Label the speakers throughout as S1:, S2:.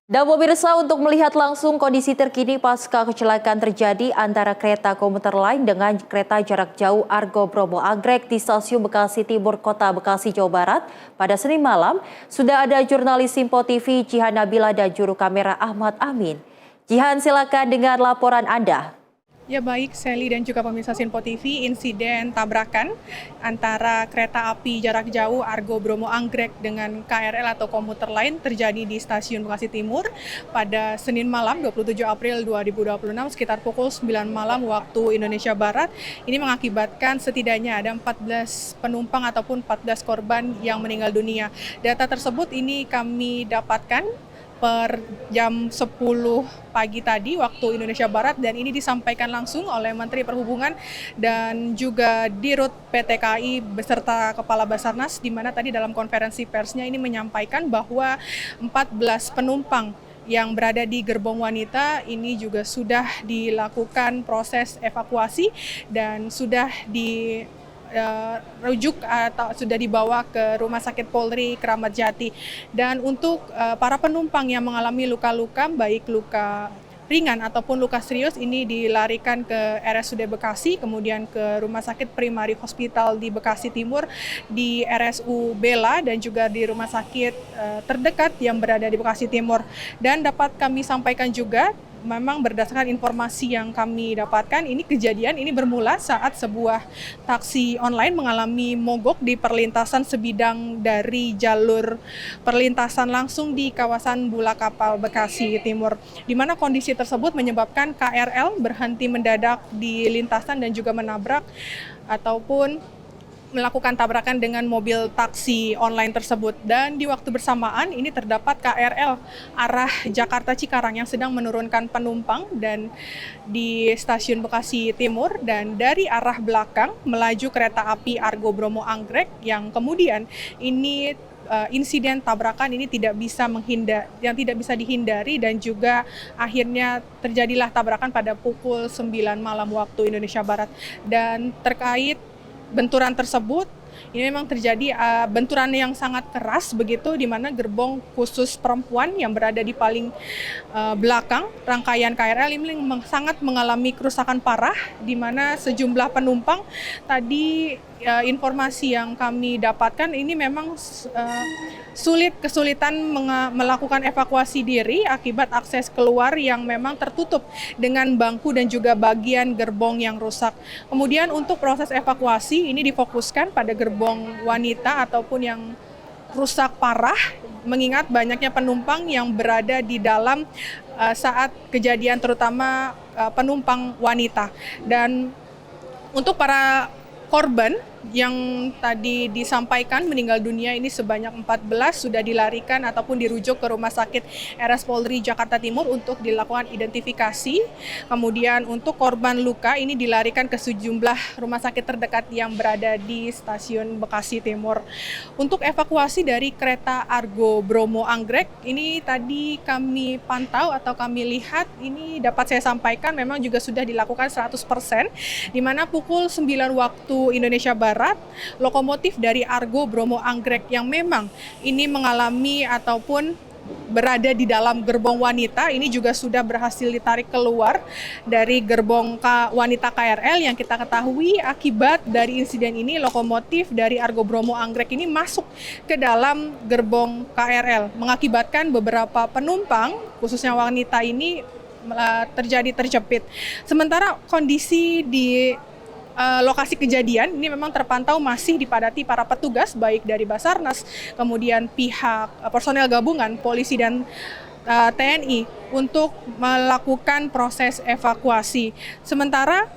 S1: Dan pemirsa, untuk melihat langsung kondisi terkini pasca kecelakaan terjadi antara kereta komuter lain dengan kereta jarak jauh Argo Bromo Anggrek di Stasiun Bekasi Timur, Kota Bekasi, Jawa Barat pada Senin malam, sudah ada jurnalis Simpo TV Jihan Nabila dan juru kamera Ahmad Amin. Jihan, silakan dengan laporan Anda.
S2: Ya baik, Sally dan juga pemirsa Simpo TV, insiden tabrakan antara kereta api jarak jauh Argo Bromo Anggrek dengan KRL atau komuter lain terjadi di Stasiun Bekasi Timur pada Senin malam 27 April 2026 sekitar pukul 9 malam waktu Indonesia Barat. Ini mengakibatkan setidaknya ada 14 penumpang ataupun 14 korban yang meninggal dunia. Data tersebut ini kami dapatkan per jam 10 pagi tadi waktu Indonesia Barat, dan ini disampaikan langsung oleh Menteri Perhubungan dan juga Dirut PT KAI beserta Kepala Basarnas, di mana tadi dalam konferensi persnya ini menyampaikan bahwa 14 penumpang yang berada di gerbong wanita ini juga sudah dilakukan proses evakuasi dan sudah rujuk atau sudah dibawa ke Rumah Sakit Polri Kramat Jati. Dan untuk para penumpang yang mengalami luka-luka, baik luka ringan ataupun luka serius, ini dilarikan ke RSUD Bekasi, kemudian ke Rumah Sakit Primary Hospital di Bekasi Timur, di RSU Bella, dan juga di rumah sakit terdekat yang berada di Bekasi Timur. Dan dapat kami sampaikan juga, memang berdasarkan informasi yang kami dapatkan, ini kejadian ini bermula saat sebuah taksi online mengalami mogok di perlintasan sebidang dari jalur perlintasan langsung di kawasan Bulakapal Bekasi Timur, di mana kondisi tersebut menyebabkan KRL berhenti mendadak di lintasan dan juga menabrak ataupun melakukan tabrakan dengan mobil taksi online tersebut. Dan di waktu bersamaan ini terdapat KRL arah Jakarta Cikarang yang sedang menurunkan penumpang dan di stasiun Bekasi Timur, dan dari arah belakang melaju kereta api Argo Bromo Anggrek yang kemudian ini insiden tabrakan ini tidak bisa dihindari, dan juga akhirnya terjadilah tabrakan pada pukul 9 malam waktu Indonesia Barat. Dan terkait benturan tersebut, ini memang terjadi benturan yang sangat keras begitu, di mana gerbong khusus perempuan yang berada di paling belakang rangkaian KRL ini sangat mengalami kerusakan parah, di mana sejumlah penumpang tadi informasi yang kami dapatkan ini memang kesulitan melakukan evakuasi diri akibat akses keluar yang memang tertutup dengan bangku dan juga bagian gerbong yang rusak. Kemudian untuk proses evakuasi ini difokuskan pada gerbong wanita ataupun yang rusak parah, mengingat banyaknya penumpang yang berada di dalam saat kejadian, terutama penumpang wanita. Dan untuk para korban yang tadi disampaikan meninggal dunia ini sebanyak 14 sudah dilarikan ataupun dirujuk ke Rumah Sakit RS Polri Jakarta Timur untuk dilakukan identifikasi. Kemudian untuk korban luka ini dilarikan ke sejumlah rumah sakit terdekat yang berada di Stasiun Bekasi Timur. Untuk evakuasi dari kereta Argo Bromo Anggrek ini tadi kami pantau atau kami lihat, ini dapat saya sampaikan memang juga sudah dilakukan 100%, di mana pukul 9 waktu Indonesia Barat, lokomotif dari Argo Bromo Anggrek yang memang ini mengalami ataupun berada di dalam gerbong wanita ini juga sudah berhasil ditarik keluar dari gerbong wanita KRL, yang kita ketahui akibat dari insiden ini lokomotif dari Argo Bromo Anggrek ini masuk ke dalam gerbong KRL, mengakibatkan beberapa penumpang khususnya wanita ini terjadi terjepit. Sementara kondisi di lokasi kejadian ini memang terpantau masih dipadati para petugas baik dari Basarnas, kemudian pihak personel gabungan, polisi dan TNI untuk melakukan proses evakuasi. Sementara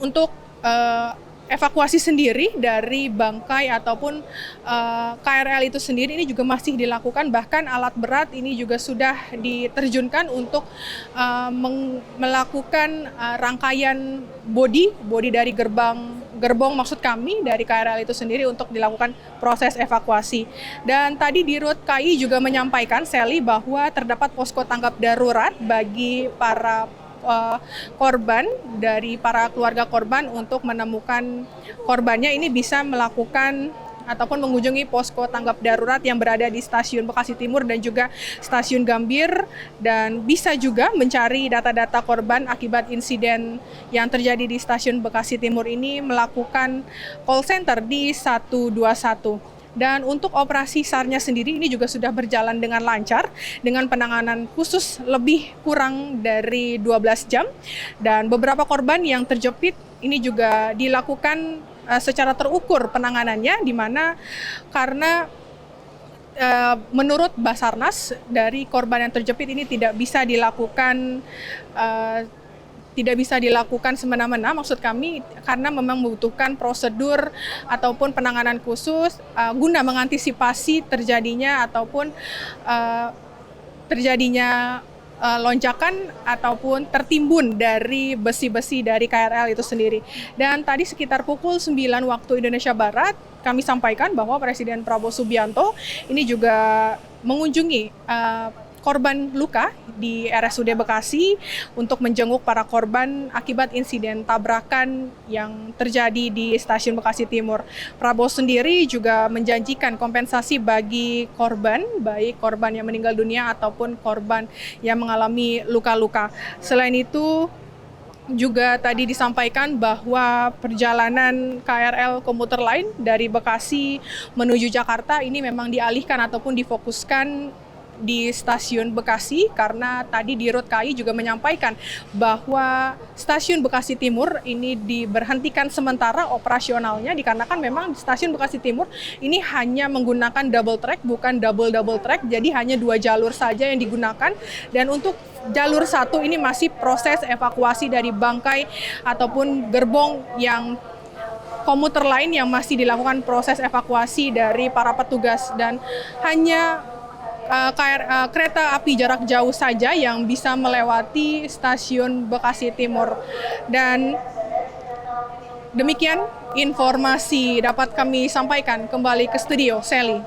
S2: untuk evakuasi sendiri dari bangkai ataupun KRL itu sendiri ini juga masih dilakukan, bahkan alat berat ini juga sudah diterjunkan untuk melakukan rangkaian bodi dari gerbong maksud kami dari KRL itu sendiri untuk dilakukan proses evakuasi. Dan tadi Dirut KAI juga menyampaikan, Sally, bahwa terdapat posko tanggap darurat bagi para korban, dari para keluarga korban untuk menemukan korbannya ini bisa melakukan ataupun mengunjungi posko tanggap darurat yang berada di Stasiun Bekasi Timur dan juga Stasiun Gambir, dan bisa juga mencari data-data korban akibat insiden yang terjadi di Stasiun Bekasi Timur ini melakukan call center di 121. Dan untuk operasi SAR-nya sendiri ini juga sudah berjalan dengan lancar dengan penanganan khusus lebih kurang dari 12 jam, dan beberapa korban yang terjepit ini juga dilakukan secara terukur penanganannya, di mana karena menurut Basarnas dari korban yang terjepit ini tidak bisa dilakukan semena-mena, maksud kami karena memang membutuhkan prosedur ataupun penanganan khusus guna mengantisipasi terjadinya lonjakan ataupun tertimbun dari besi-besi dari KRL itu sendiri. Dan tadi sekitar pukul 9 waktu Indonesia Barat, kami sampaikan bahwa Presiden Prabowo Subianto ini juga mengunjungi korban luka di RSUD Bekasi untuk menjenguk para korban akibat insiden tabrakan yang terjadi di Stasiun Bekasi Timur. Prabowo sendiri juga menjanjikan kompensasi bagi korban, baik korban yang meninggal dunia ataupun korban yang mengalami luka-luka. Selain itu, juga tadi disampaikan bahwa perjalanan KRL komuter lain dari Bekasi menuju Jakarta ini memang dialihkan ataupun difokuskan di Stasiun Bekasi, karena tadi Dirut KAI juga menyampaikan bahwa Stasiun Bekasi Timur ini diberhentikan sementara operasionalnya dikarenakan memang Stasiun Bekasi Timur ini hanya menggunakan double track, bukan double track, jadi hanya 2 jalur saja yang digunakan, dan untuk jalur 1 ini masih proses evakuasi dari bangkai ataupun gerbong yang komuter lain yang masih dilakukan proses evakuasi dari para petugas, dan hanya kereta api jarak jauh saja yang bisa melewati Stasiun Bekasi Timur. Dan demikian informasi dapat kami sampaikan. Kembali ke studio, Sally.